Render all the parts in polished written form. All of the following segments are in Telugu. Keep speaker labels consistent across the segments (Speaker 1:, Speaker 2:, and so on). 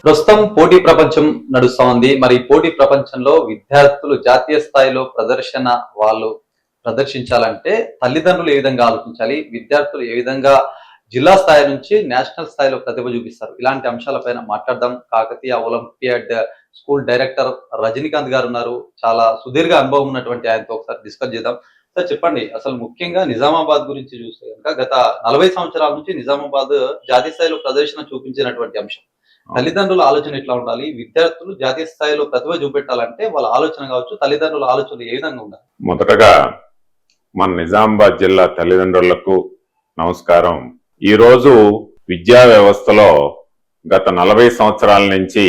Speaker 1: ప్రస్తుతం పోటీ ప్రపంచం నడుస్తా ఉంది. మరి ఈ పోటీ ప్రపంచంలో విద్యార్థులు జాతీయ స్థాయిలో వాళ్ళు ప్రదర్శించాలంటే తల్లిదండ్రులు ఏ విధంగా ఆలోచించాలి? విద్యార్థులు ఏ విధంగా జిల్లా స్థాయి నుంచి నేషనల్ స్థాయిలో ప్రతిభ చూపిస్తారు? ఇలాంటి అంశాలపైన మాట్లాడదాం. Kakatiya olympiad school director Rajinikanth గారు ఉన్నారు. చాలా సుదీర్ఘ అనుభవం ఉన్నటువంటి ఆయనతో ఒకసారి డిస్కస్ చేద్దాం. సార్ చెప్పండి, అసలు ముఖ్యంగా నిజామాబాద్ గురించి చూస్తే గనుక గత 40 సంవత్సరాల నుంచి నిజామాబాద్ జాతీయ స్థాయిలో ప్రదర్శన చూపించినటువంటి అంశం. తల్లిదండ్రుల ఆలోచన ఎట్లా ఉండాలి? విద్యార్థులు జాతీయ స్థాయిలో ప్రతిభ చూపెట్టాలంటే వాళ్ళ ఆలోచన కావచ్చు, తల్లిదండ్రుల ఆలోచన ఏ విధంగా ఉండాలి?
Speaker 2: మొదటగా మన నిజామాబాద్ జిల్లా తల్లిదండ్రులకు నమస్కారం. ఈరోజు విద్యా వ్యవస్థలో గత 40 సంవత్సరాల నుంచి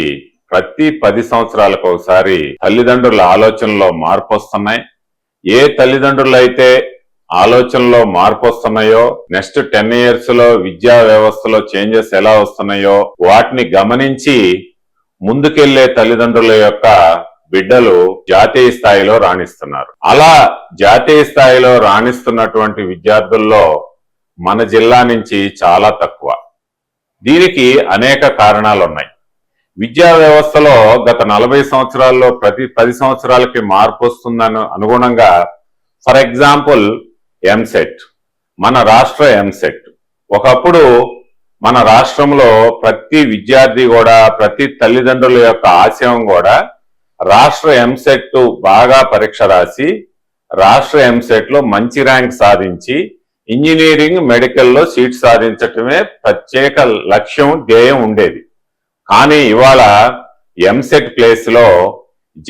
Speaker 2: ప్రతి 10 సంవత్సరాలకు ఒకసారి తల్లిదండ్రుల ఆలోచనలో మార్పు వస్తున్నాయి. ఏ తల్లిదండ్రులు అయితే ఆలోచనలో మార్పు వస్తున్నాయో, నెక్స్ట్ 10 years లో విద్యా వ్యవస్థలో చేంజెస్ ఎలా వస్తున్నాయో వాటిని గమనించి ముందుకెళ్లే తల్లిదండ్రుల యొక్క బిడ్డలు జాతీయ స్థాయిలో రాణిస్తున్నారు. అలా జాతీయ స్థాయిలో రాణిస్తున్నటువంటి విద్యార్థుల్లో మన జిల్లా నుంచి చాలా తక్కువ. దీనికి అనేక కారణాలు ఉన్నాయి. విద్యా వ్యవస్థలో గత 40 సంవత్సరాల్లో ప్రతి 10 సంవత్సరాలకి మార్పు వస్తుందని అనుగుణంగా, ఫర్ ఎగ్జాంపుల్ ఎంసెట్, మన రాష్ట్ర ఎంసెట్. ఒకప్పుడు మన రాష్ట్రంలో ప్రతి విద్యార్థి కూడా, ప్రతి తల్లిదండ్రుల యొక్క ఆశయం కూడా రాష్ట్ర ఎంసెట్ బాగా పరీక్ష రాసి రాష్ట్ర ఎంసెట్ లో మంచి ర్యాంక్ సాధించి ఇంజనీరింగ్, మెడికల్లో సీట్ సాధించటమే ప్రత్యేక లక్ష్యం, ధ్యేయం ఉండేది. కానీ ఇవాళ ఎంసెట్ ప్లేస్ లో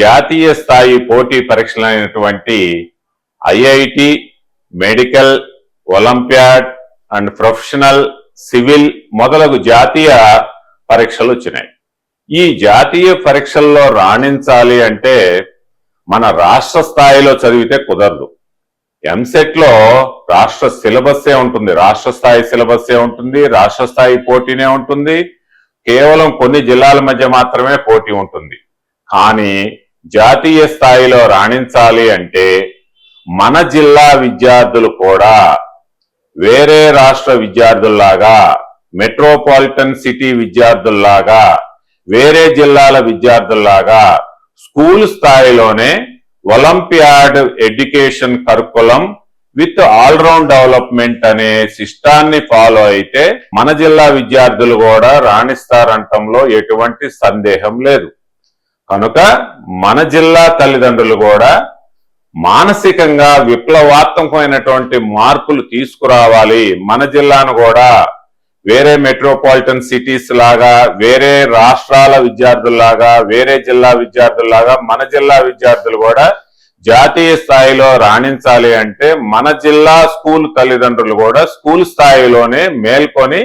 Speaker 2: జాతీయ స్థాయి పోటీ పరీక్షలైనటువంటి IIT, medical, olympiad and professional, civil మొదలగు జాతీయ పరీక్షలు వచ్చినాయి. ఈ జాతీయ పరీక్షల్లో రాణించాలి అంటే మన రాష్ట్ర స్థాయిలో చదివితే కుదరదు. ఎంసెట్ లో రాష్ట్ర సిలబస్సే ఉంటుంది, రాష్ట్ర స్థాయి సిలబస్సే ఉంటుంది, రాష్ట్ర స్థాయి పోటీనే ఉంటుంది. కేవలం కొన్ని జిల్లాల మధ్య మాత్రమే పోటీ ఉంటుంది. కానీ జాతీయ స్థాయిలో రాణించాలి అంటే మన జిల్లా విద్యార్థులు కూడా వేరే రాష్ట్ర విద్యార్థుల్లాగా, మెట్రోపాలిటన్ సిటీ విద్యార్థుల్లాగా, వేరే జిల్లాల విద్యార్థుల్లాగా స్కూల్ స్థాయిలోనే olympiad education curriculum with all round development అనే సిస్టాన్ని ఫాలో అయితే మన జిల్లా విద్యార్థులు కూడా రాణిస్తారంటంలో ఎటువంటి సందేహం లేదు. కనుక మన జిల్లా తల్లిదండ్రులు కూడా మానసికంగా విప్లవాత్మకమైనటువంటి మార్పులు తీసుకురావాలి. మన జిల్లాను కూడా వేరే మెట్రోపాలిటన్ సిటీస్ లాగా, వేరే రాష్ట్రాల విద్యార్థుల్లాగా, వేరే జిల్లా విద్యార్థుల్లాగా మన జిల్లా విద్యార్థులు కూడా జాతీయ స్థాయిలో రాణించాలి అంటే మన జిల్లా స్కూల్ తల్లిదండ్రులు కూడా స్కూల్ స్థాయిలోనే మేల్కొని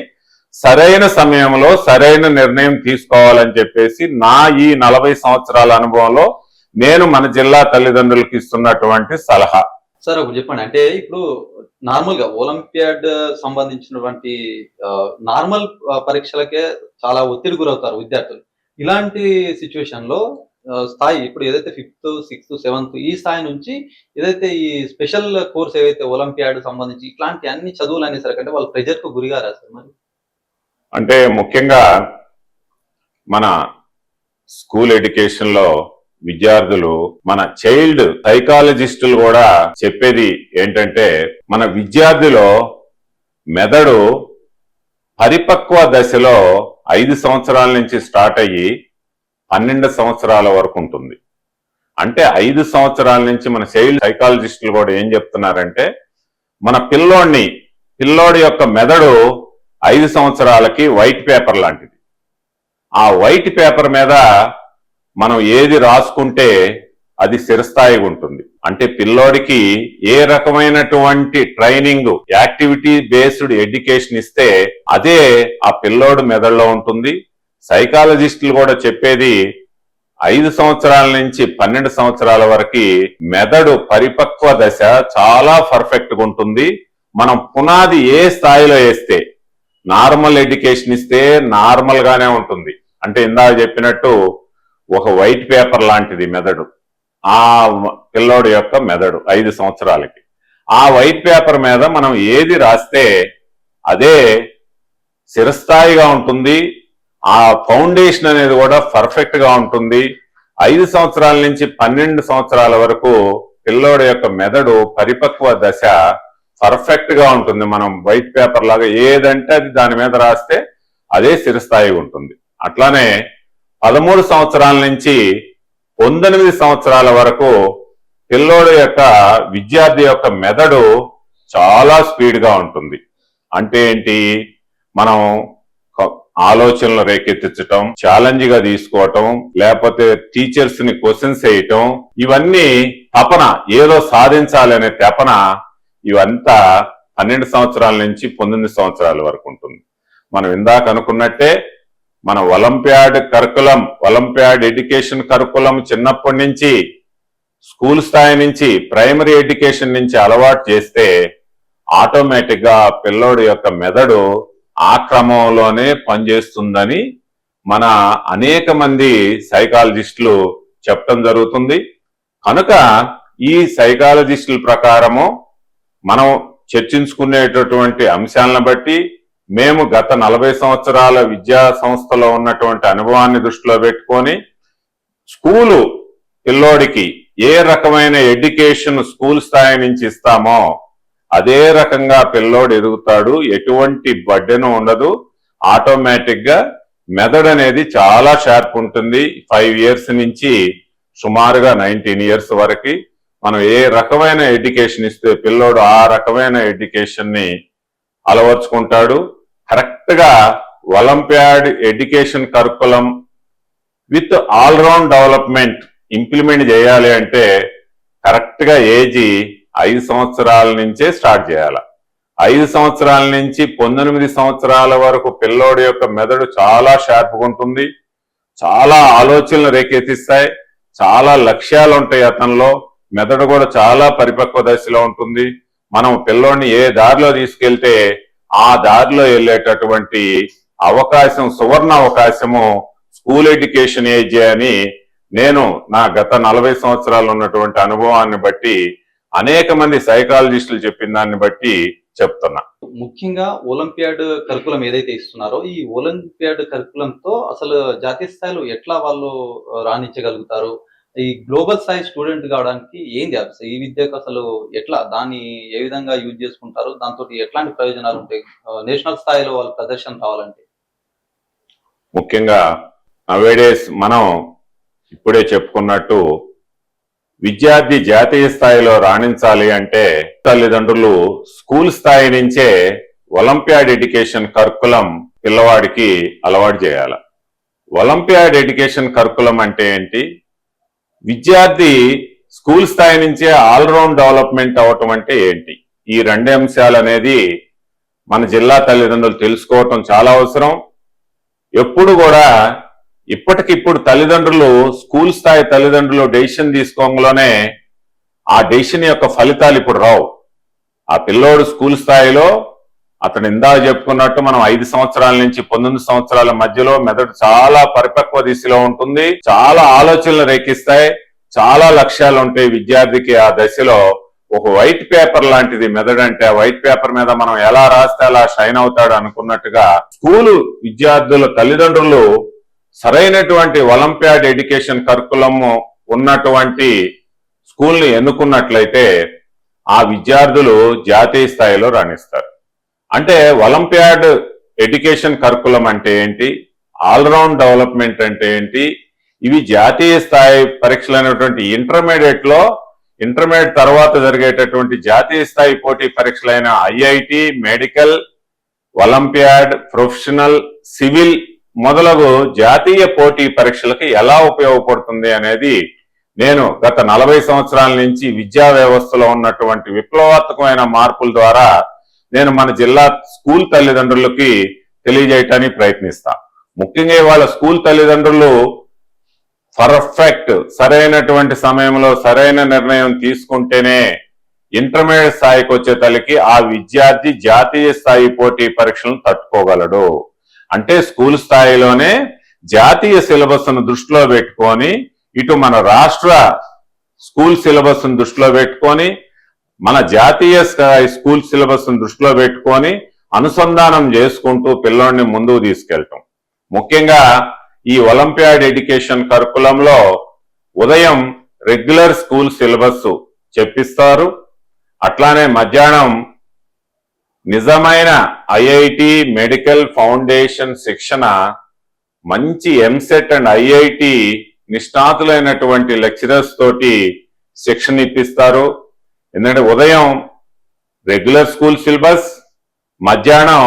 Speaker 2: సరైన సమయంలో సరైన నిర్ణయం తీసుకోవాలని చెప్పేసి నా ఈ 40 సంవత్సరాల అనుభవంలో నేను మన జిల్లా తల్లిదండ్రులకు ఇస్తున్నటువంటి సలహా.
Speaker 1: సార్ ఒకటి చెప్పండి, అంటే ఇప్పుడు నార్మల్ గా ఒలింపియాడ్ సంబంధించినటువంటి నార్మల్ పరీక్షలకే చాలా ఒత్తిడి గురవుతారు విద్యార్థులు. ఇలాంటి సిచ్యువేషన్ లో స్థాయి ఇప్పుడు ఏదైతే 5th, 6th, 7th ఈ స్థాయి నుంచి ఏదైతే ఈ స్పెషల్ కోర్స్ ఏవైతే ఒలింపియాడ్ సంబంధించి ఇట్లాంటి అన్ని చదువులు అనేసరికి వాళ్ళు ప్రెజర్ కు గురిగా రాశారు. మరి
Speaker 2: అంటే ముఖ్యంగా మన స్కూల్ ఎడ్యుకేషన్ లో విద్యార్థులు, మన చైల్డ్ సైకాలజిస్టులు కూడా చెప్పేది ఏంటంటే మన విద్యార్థిలో మెదడు పరిపక్వ దశలో 5 సంవత్సరాల నుంచి స్టార్ట్ అయ్యి 12 సంవత్సరాల వరకు ఉంటుంది. అంటే 5 సంవత్సరాల నుంచి మన చైల్డ్ సైకాలజిస్టులు కూడా ఏం చెప్తున్నారంటే మన పిల్లోడి యొక్క మెదడు 5 సంవత్సరాలకి వైట్ పేపర్ లాంటిది. ఆ వైట్ పేపర్ మీద మనం ఏది రాసుకుంటే అది స్థిరస్థాయిగా ఉంటుంది. అంటే పిల్లోడికి ఏ రకమైనటువంటి ట్రైనింగ్, యాక్టివిటీ బేస్డ్ ఎడ్యుకేషన్ ఇస్తే అదే ఆ పిల్లోడు మెదడులో ఉంటుంది. సైకాలజిస్టులు కూడా చెప్పేది 5 సంవత్సరాల నుంచి 12 సంవత్సరాల వరకు మెదడు పరిపక్వ దశ చాలా పర్ఫెక్ట్ గా ఉంటుంది. మనం పునాది ఏ స్థాయిలో వేస్తే, నార్మల్ ఎడ్యుకేషన్ ఇస్తే నార్మల్ గానే ఉంటుంది. అంటే ఇందాక చెప్పినట్టు ఒక వైట్ పేపర్ లాంటిది మెదడు, ఆ పిల్లోడి యొక్క మెదడు 5 సంవత్సరాలకి. ఆ వైట్ పేపర్ మీద మనం ఏది రాస్తే అదే స్థిరస్థాయిగా ఉంటుంది. ఆ ఫౌండేషన్ అనేది కూడా పర్ఫెక్ట్ గా ఉంటుంది. 5 సంవత్సరాల నుంచి 12 సంవత్సరాల వరకు పిల్లోడి యొక్క మెదడు పరిపక్వ దశ పర్ఫెక్ట్ గా ఉంటుంది. మనం వైట్ పేపర్ లాగా ఏదంటే అది దాని మీద రాస్తే అదే స్థిరస్థాయి ఉంటుంది. అట్లానే 13 సంవత్సరాల నుంచి 19 సంవత్సరాల వరకు పిల్లోడి యొక్క విద్యార్థి యొక్క మెదడు చాలా స్పీడ్ గా ఉంటుంది. అంటే ఏంటి, మనం ఆలోచనలు రేకెత్తించటం, ఛాలెంజ్ గా తీసుకోవటం, లేకపోతే టీచర్స్ ని క్వశ్చన్స్ వేయటం, ఇవన్నీ తపన, ఏదో సాధించాలి అనే తపన, ఇవంతా 12 సంవత్సరాల నుంచి 19 సంవత్సరాల వరకు ఉంటుంది. మనం ఇందాక అనుకున్నట్టే మన ఒలింపియాడ్ ఎడ్యుకేషన్ కరికులం చిన్నప్పటి నుంచి స్కూల్ స్థాయి నుంచి ప్రైమరీ ఎడ్యుకేషన్ నుంచి అలవాటు చేస్తే ఆటోమేటిక్ గా పిల్లోడి యొక్క మెదడు ఆ క్రమంలోనే పనిచేస్తుందని మన అనేక మంది సైకాలజిస్టులు చెప్పడం జరుగుతుంది. కనుక ఈ సైకాలజిస్టుల ప్రకారము మనం చర్చించుకునేటటువంటి అంశాలను బట్టి మేము గత 40 సంవత్సరాల విద్యా సంస్థలో ఉన్నటువంటి అనుభవాన్ని దృష్టిలో పెట్టుకొని స్కూలు పిల్లోడికి ఏ రకమైన ఎడ్యుకేషన్ స్కూల్ స్థాయి నుంచి ఇస్తామో అదే రకంగా పిల్లోడు ఎదుగుతాడు. ఎటువంటి బడ్డెను ఉండదు. ఆటోమేటిక్ గా మెదడు అనేది చాలా షార్ప్ ఉంటుంది. 5 ఇయర్స్ నుంచి సుమారుగా 19 ఇయర్స్ వరకు మనం ఏ రకమైన ఎడ్యుకేషన్ ఇస్తే పిల్లోడు ఆ రకమైన ఎడ్యుకేషన్ ని అలవర్చుకుంటాడు. కరెక్ట్ గా olympiad education curriculum with all round development implement చేయాలి అంటే కరెక్ట్ గా ఏజీ 5 సంవత్సరాల నుంచే స్టార్ట్ చేయాలి. 5 సంవత్సరాల నుంచి 19 సంవత్సరాల వరకు పిల్లోడి యొక్క మెదడు చాలా షార్ప్గా ఉంటుంది. చాలా ఆలోచనలు రేకెత్తిస్తాయి. చాలా లక్ష్యాలు ఉంటాయి అతనిలో. మెదడు కూడా చాలా పరిపక్వ దశలో ఉంటుంది. మనం పిల్లోడిని ఏ దారిలో తీసుకెళ్తే ఆ దారిలో వెళ్ళేటటువంటి అవకాశం, సువర్ణ అవకాశము స్కూల్ ఎడ్యుకేషన్ ఏజ్ అని నేను నా గత 40 సంవత్సరాలు ఉన్నటువంటి అనుభవాన్ని బట్టి అనేక మంది సైకాలజిస్టులు చెప్పిన దాన్ని బట్టి చెప్తున్నా.
Speaker 1: ముఖ్యంగా ఒలింపియాడ్ కరికులం ఏదైతే ఇస్తున్నారో ఈ ఒలింపియాడ్ కరికులంతో అసలు జాతీయ స్థాయిలో ఎట్లా వాళ్ళు రాణించగలుగుతారు? ఈ గ్లోబల్ స్థాయి స్టూడెంట్ కావడానికి ఏంది అసలు ఈ విద్యకు అసలు ఎట్లా దాన్ని ఏ విధంగా యూజ్ చేసుకుంటారు? దాంతో ఎట్లాంటి ప్రయోజనాలు ఉంటాయి నేషనల్ స్థాయిలో వాళ్ళ ప్రదర్శన రావాలంటే?
Speaker 2: ముఖ్యంగా నవేడేస్ మనం ఇప్పుడే చెప్పుకున్నట్టు విద్యార్థి జాతీయ స్థాయిలో రాణించాలి అంటే తల్లిదండ్రులు స్కూల్ స్థాయి నుంచే ఒలింపియాడ్ ఎడ్యుకేషన్ కరికులం పిల్లవాడికి అలవాటు చేయాలి. ఒలింపియాడ్ ఎడ్యుకేషన్ కరికులం అంటే ఏంటి? విద్యార్థి స్కూల్ స్థాయి నుంచే ఆల్రౌండ్ డెవలప్మెంట్ అవటం అంటే ఏంటి? ఈ 2 అంశాలు అనేది మన జిల్లా తల్లిదండ్రులు తెలుసుకోవటం చాలా అవసరం. ఎప్పుడు కూడా ఇప్పటికిప్పుడు తల్లిదండ్రులు స్కూల్ స్థాయి తల్లిదండ్రులు డెసిషన్ తీసుకోగానే ఆ డెసిషన్ యొక్క ఫలితాలు ఇప్పుడు రావు. ఆ పిల్లోడు స్కూల్ స్థాయిలో అతను ఇందాక చెప్పుకున్నట్టు మనం 5 సంవత్సరాల నుంచి 19 సంవత్సరాల మధ్యలో మెదడు చాలా పరిపక్వ దిశలో ఉంటుంది. చాలా ఆలోచనలు రేకిస్తాయి. చాలా లక్ష్యాలు ఉంటాయి విద్యార్థికి. ఆ దశలో ఒక వైట్ పేపర్ లాంటిది మెదడు అంటే. ఆ వైట్ పేపర్ మీద మనం ఎలా రాస్తే అలా షైన్ అవుతాడు అనుకున్నట్టుగా స్కూలు విద్యార్థుల తల్లిదండ్రులు సరైనటువంటి ఒలింపియాడ్ ఎడ్యుకేషన్ కరికులం ఉన్నటువంటి స్కూల్ ని ఎన్నుకున్నట్లయితే ఆ విద్యార్థులు జాతీయ స్థాయిలో రాణిస్తారు. అంటే ఒలింపియాడ్ ఎడ్యుకేషన్ కరికులం అంటే ఏంటి, ఆల్రౌండ్ డెవలప్మెంట్ అంటే ఏంటి, ఇవి జాతీయ స్థాయి పరీక్షలు అనేటువంటి ఇంటర్మీడియట్ తర్వాత జరిగేటటువంటి జాతీయ స్థాయి పోటీ పరీక్షలైన IIT, medical, olympiad, professional, civil మొదలగు జాతీయ పోటీ పరీక్షలకు ఎలా ఉపయోగపడుతుంది అనేది నేను గత 40 సంవత్సరాల నుంచి విద్యా వ్యవస్థలో ఉన్నటువంటి విప్లవాత్మకమైన మార్పుల ద్వారా నేను మన జిల్లా స్కూల్ తల్లిదండ్రులకి తెలియజేయటానికి ప్రయత్నిస్తా. ముఖ్యంగా వాళ్ళ స్కూల్ తల్లిదండ్రులు పర్ఫెక్ట్ సరైనటువంటి సమయంలో సరైన నిర్ణయం తీసుకుంటేనే ఇంటర్మీడియట్ స్థాయికి వచ్చే తల్లికి ఆ విద్యార్థి జాతీయ స్థాయి పోటీ పరీక్షలను తట్టుకోగలడు. అంటే స్కూల్ స్థాయిలోనే జాతీయ సిలబస్ ను దృష్టిలో పెట్టుకొని, ఇటు మన రాష్ట్ర స్కూల్ సిలబస్ ను దృష్టిలో పెట్టుకొని, మన జాతీయ స్థాయి స్కూల్ సిలబస్ ను దృష్టిలో పెట్టుకొని అనుసంధానం చేసుకుంటూ పిల్లోడిని ముందుకు తీసుకెళ్ళటం. ముఖ్యంగా ఈ ఒలింపియాడ్ ఎడ్యుకేషన్ కరికులంలో ఉదయం రెగ్యులర్ స్కూల్ సిలబస్ చెప్పిస్తారు. అట్లానే మధ్యాహ్నం నిజమైన ఐఐటి మెడికల్ ఫౌండేషన్ శిక్షణ, మంచి ఎంసెట్ అండ్ ఐఐటి నిష్ణాతులైనటువంటి లెక్చరర్స్ తోటి శిక్షణ ఇప్పిస్తారు. ఎందుకంటే ఉదయం రెగ్యులర్ స్కూల్ సిలబస్, మధ్యాహ్నం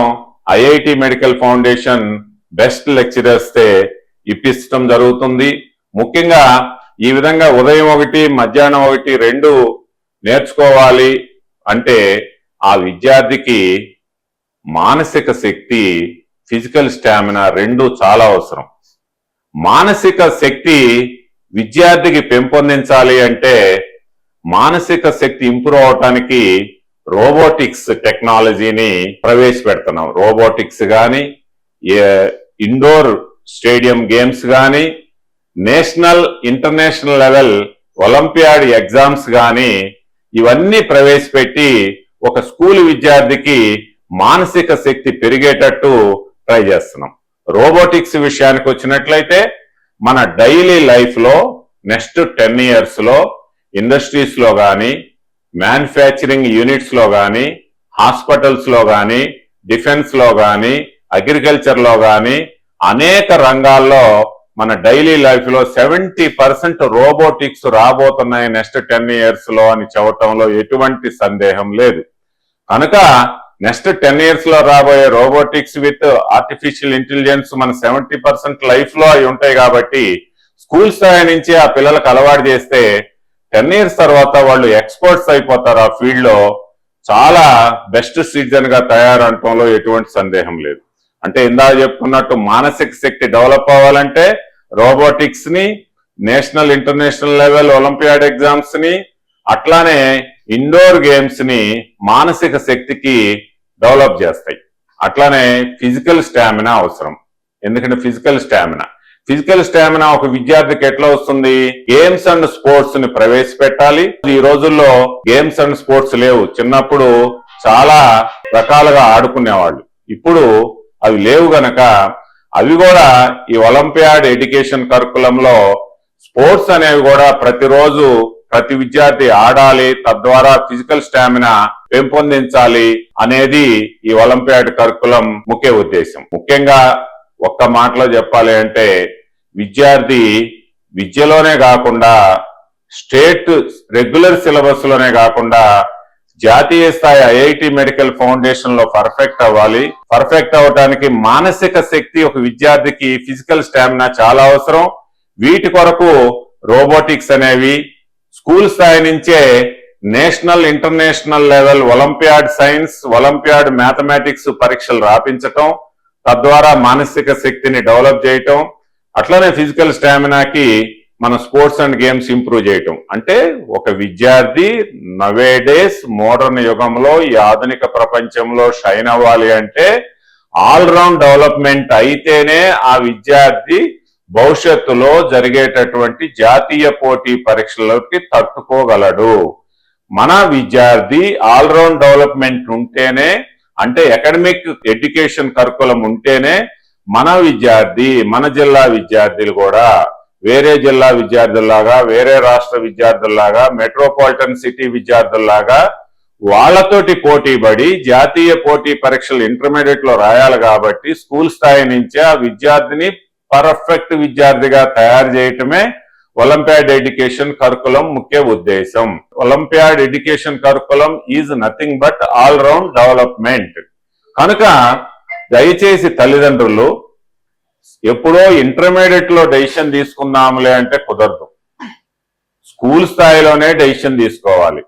Speaker 2: IIT medical foundation best lecturers తే ఇప్పించడం జరుగుతుంది. ముఖ్యంగా ఈ విధంగా ఉదయం ఒకటి మధ్యాహ్నం ఒకటి రెండు నేర్చుకోవాలి అంటే ఆ విద్యార్థికి మానసిక శక్తి, ఫిజికల్ స్టామినా రెండు చాలా అవసరం. మానసిక శక్తి విద్యార్థికి పెంపొందించాలి అంటే మానసిక శక్తి ఇంప్రూవ్ అవటానికి రోబోటిక్స్ టెక్నాలజీని ప్రవేశపెడుతున్నాం. రోబోటిక్స్ కానీ, ఇండోర్ స్టేడియం గేమ్స్ కానీ, national international level olympiad exams కానీ ఇవన్నీ ప్రవేశపెట్టి ఒక స్కూల్ విద్యార్థికి మానసిక శక్తి పెరిగేటట్టు ట్రై చేస్తున్నాం. రోబోటిక్స్ విషయానికి వచ్చినట్లయితే మన డైలీ లైఫ్ లో నెక్స్ట్ 10 years లో ఇండస్ట్రీస్ లో కానీ, మ్యానుఫ్యాక్చరింగ్ యూనిట్స్ లో కానీ, హాస్పిటల్స్ లో కానీ, డిఫెన్స్ లో కానీ, అగ్రికల్చర్ లో కానీ అనేక రంగాల్లో మన డైలీ లైఫ్ లో 70% రోబోటిక్స్ రాబోతున్నాయి నెక్స్ట్ 10 years లో అని చెప్పటంలో ఎటువంటి సందేహం లేదు. కనుక నెక్స్ట్ 10 years లో రాబోయే రోబోటిక్స్ విత్ ఆర్టిఫిషియల్ ఇంటెలిజెన్స్ మన 70% లైఫ్ లో అవి ఉంటాయి కాబట్టి స్కూల్ స్థాయి నుంచి ఆ పిల్లలకు అలవాటు చేస్తే 10 years తర్వాత వాళ్ళు ఎక్స్పర్ట్స్ అయిపోతారు. ఆ ఫీల్డ్ లో చాలా బెస్ట్ సిటిజన్ గా తయారవటంలో ఎటువంటి సందేహం లేదు. అంటే ఇందాక చెప్పుకున్నట్టు మానసిక శక్తి డెవలప్ అవ్వాలంటే రోబోటిక్స్ ని, national international level olympiad exams ని, అట్లానే ఇండోర్ గేమ్స్ ని మానసిక శక్తికి డెవలప్ చేస్తాయి. అట్లానే ఫిజికల్ స్టామినా అవసరం. ఎందుకంటే ఫిజికల్ స్టామినా ఒక విద్యార్థికి ఎట్లా వస్తుంది? గేమ్స్ అండ్ స్పోర్ట్స్ ని ప్రవేశపెట్టాలి. ఈ రోజుల్లో గేమ్స్ అండ్ స్పోర్ట్స్ లేవు. చిన్నప్పుడు చాలా రకాలుగా ఆడుకునేవాళ్ళు, ఇప్పుడు అవి లేవు గనక అవి కూడా ఈ ఒలింపియాడ్ ఎడ్యుకేషన్ కరికులంలో స్పోర్ట్స్ అనేవి కూడా ప్రతిరోజు ప్రతి విద్యార్థి ఆడాలి, తద్వారా ఫిజికల్ స్టామినా పెంపొందించాలి అనేది ఈ ఒలింపియాడ్ కరికులం ముఖ్య ఉద్దేశం. ముఖ్యంగా ఒక్క మాటలో చెప్పాలి అంటే విద్యార్థి విద్యలోనే కాకుండా స్టేట్ రెగ్యులర్ సిలబస్ లోనే కాకుండా జాతీయ స్థాయి ఐఐటి మెడికల్ ఫౌండేషన్ లో పర్ఫెక్ట్ అవ్వాలి. పర్ఫెక్ట్ అవడానికి మానసిక శక్తి ఒక విద్యార్థికి, ఫిజికల్ స్టామినా చాలా అవసరం. వీటి కొరకు రోబోటిక్స్ అనేవి స్కూల్ స్థాయి నుంచే national international level olympiad science, olympiad mathematics పరీక్షలు రాపించటం, తద్వారా మానసిక శక్తిని డెవలప్ చేయటం, అట్లనే ఫిజికల్ స్టామినాకి మన స్పోర్ట్స్ అండ్ గేమ్స్ ఇంప్రూవ్ చేయటం. అంటే ఒక విద్యార్థి నవే డేస్ మోడర్న్ యుగంలో ఈ ఆధునిక ప్రపంచంలో షైన్ అవ్వాలి అంటే ఆల్రౌండ్ డెవలప్మెంట్ అయితేనే ఆ విద్యార్థి భవిష్యత్తులో జరిగేటటువంటి జాతీయ పోటీ పరీక్షలకి తట్టుకోగలడు. మన విద్యార్థి ఆల్రౌండ్ డెవలప్మెంట్ ఉంటేనే, అంటే అకాడమిక్ ఎడ్యుకేషన్ కరికులం ఉంటేనే మన విద్యార్థి, మన జిల్లా విద్యార్థులు కూడా వేరే జిల్లా విద్యార్థుల్లాగా, వేరే రాష్ట్ర విద్యార్థుల్లాగా, మెట్రోపాలిటన్ సిటీ విద్యార్థుల్లాగా వాళ్ళతోటి పోటీ పడి జాతీయ పోటీ పరీక్షలు ఇంటర్మీడియట్ లో రాయాలి. కాబట్టి స్కూల్ స్థాయి నుంచే ఆ విద్యార్థిని పర్ఫెక్ట్ విద్యార్థిగా తయారు చేయటమే ఒలింపియాడ్ ఎడ్యుకేషన్ కరికులం ముఖ్య ఉద్దేశం. Olympiad education curriculum is nothing but all round development. కనుక దయచేసి తల్లిదండ్రులు ఎప్పుడో ఇంటర్మీడియట్ లో డెసిషన్ తీసుకుందాంలే అంటే కుదరదు. స్కూల్ స్థాయిలోనే డెసిషన్ తీసుకోవాలి.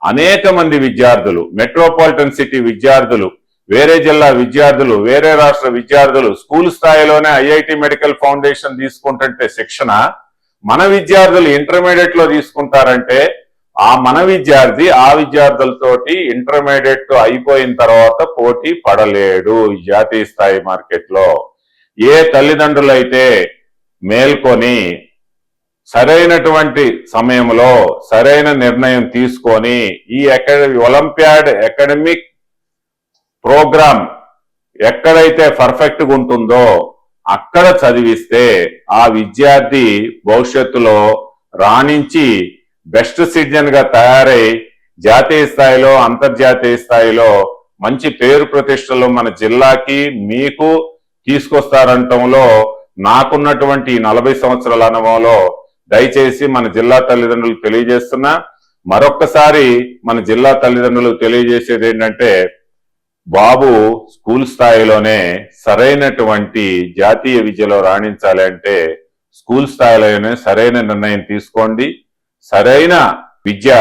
Speaker 2: అనేక మంది విద్యార్థులు, మెట్రోపాలిటన్ సిటీ విద్యార్థులు, వేరే జిల్లా విద్యార్థులు, వేరే రాష్ట్ర విద్యార్థులు స్కూల్ స్థాయిలోనే ఐఐటి మెడికల్ ఫౌండేషన్ తీసుకుంటుంటే శిక్షణ, మన విద్యార్థులు ఇంటర్మీడియట్ లో తీసుకుంటారంటే ఆ మన విద్యార్థి ఆ విద్యార్థులతోటి ఇంటర్మీడియట్ అయిపోయిన తర్వాత పోటీ పడలేడు జాతీయ స్థాయి మార్కెట్ లో. ఏ తల్లిదండ్రులైతే మేల్కొని సరైనటువంటి సమయంలో సరైన నిర్ణయం తీసుకొని ఈ ఒలింపియాడ్ అకాడమిక్ ప్రోగ్రామ్ ఎక్కడైతే పర్ఫెక్ట్ గా ఉంటుందో అక్కడ చదివిస్తే ఆ విద్యార్థి భవిష్యత్తులో రాణించి బెస్ట్ సిటిజన్ గా తయారై జాతీయ స్థాయిలో అంతర్జాతీయ స్థాయిలో మంచి పేరు ప్రతిష్టలు మన జిల్లాకి మీకు తీసుకొస్తారంటంలో నాకున్నటువంటి 40 సంవత్సరాల అనుభవంలో దయచేసి మన జిల్లా తల్లిదండ్రులు తెలియజేస్తున్నా. మరొక్కసారి మన జిల్లా తల్లిదండ్రులు తెలియజేసేది ఏంటంటే, బాబు స్కూల్ స్థాయిలోనే సరైనటువంటి జాతీయ విద్యలో రాణించాలి అంటే స్కూల్ స్థాయిలోనే సరైన నిర్ణయం తీసుకోండి. సరైన విద్య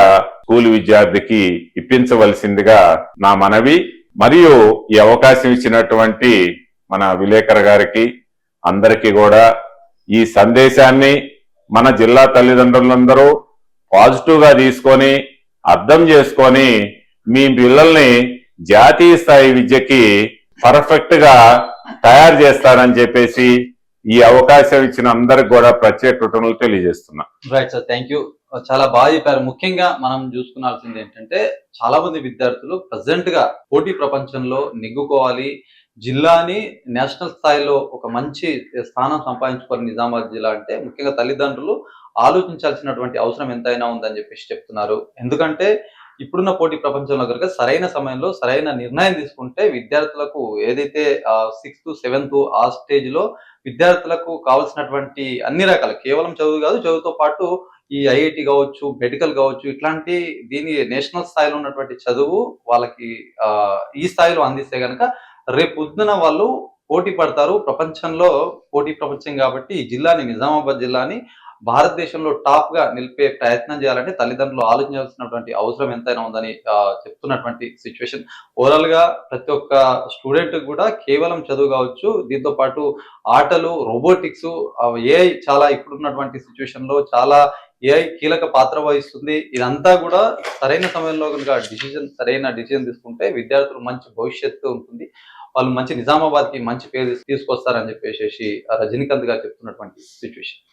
Speaker 2: స్కూల్ విద్యార్థికి ఇప్పించవలసిందిగా నా మనవి. మరియు ఈ అవకాశం ఇచ్చినటువంటి మన విలేకరు గారికి అందరికీ కూడా ఈ సందేశాన్ని మన జిల్లా తల్లిదండ్రులందరూ పాజిటివ్ గా తీసుకొని అర్థం చేసుకొని మీ పిల్లల్ని జాతీయ స్థాయి విద్యకి పర్ఫెక్ట్ గా తయారు చేస్తారని చెప్పేసి ఈ అవకాశం ఇచ్చిన అందరికి కూడా ప్రత్యేక కృతజ్ఞతలు తెలియజేస్తున్నా.
Speaker 1: Right sir, thank you. చాలా బాగా చెప్పారు. ముఖ్యంగా మనం చూసుకున్నాల్సింది ఏంటంటే, చాలా మంది విద్యార్థులు ప్రజెంట్ గా పోటీ ప్రపంచంలో నెగ్గుకోవాలి, జిల్లాని నేషనల్ స్థాయిలో ఒక మంచి స్థానం సంపాదించుకోవాలి నిజామాబాద్ జిల్లా అంటే, ముఖ్యంగా తల్లిదండ్రులు ఆలోచించాల్సినటువంటి అవసరం ఎంతైనా ఉందని చెప్పేసి చెప్తున్నారు. ఎందుకంటే ఇప్పుడున్న పోటీ ప్రపంచంలో కనుక సరైన సమయంలో సరైన నిర్ణయం తీసుకుంటే విద్యార్థులకు ఏదైతే 6th 7th ఆ స్టేజ్ లో విద్యార్థులకు కావాల్సినటువంటి అన్ని రకాల, కేవలం చదువు కాదు, చదువుతో పాటు ఈ ఐఐటి కావచ్చు, మెడికల్ కావచ్చు, ఇట్లాంటి దీని నేషనల్ స్థాయిలో ఉన్నటువంటి చదువు వాళ్ళకి ఈ స్థాయిలో అందిస్తే గనక రేపు పొద్దున వాళ్ళు పోటీ పడతారు. ప్రపంచంలో పోటీ ప్రపంచం కాబట్టి ఈ జిల్లాని, నిజామాబాద్ జిల్లాని భారతదేశంలో టాప్ గా నిలిపే ప్రయత్నం చేయాలంటే తల్లిదండ్రులు ఆలోచించాల్సినటువంటి అవసరం ఎంతైనా ఉందని చెప్తున్నటువంటి సిచ్యువేషన్. ఓవరాల్ గా ప్రతి ఒక్క స్టూడెంట్ కూడా కేవలం చదువు కావచ్చు, దీంతో పాటు ఆటలు, రోబోటిక్స్, ఏఐ చాలా ఇప్పుడున్నటువంటి సిచ్యువేషన్ లో చాలా ఏఐ కీలక పాత్ర వహిస్తుంది. ఇదంతా కూడా సరైన సమయంలో కనుక సరైన డిసిజన్ తీసుకుంటే విద్యార్థులు మంచి భవిష్యత్తు ఉంటుంది. వాళ్ళు మంచి నిజామాబాద్ కి మంచి పేరు తీసుకొస్తారని చెప్పేసి రజనీకాంత్ గారు చెప్తున్నటువంటి సిచ్యువేషన్.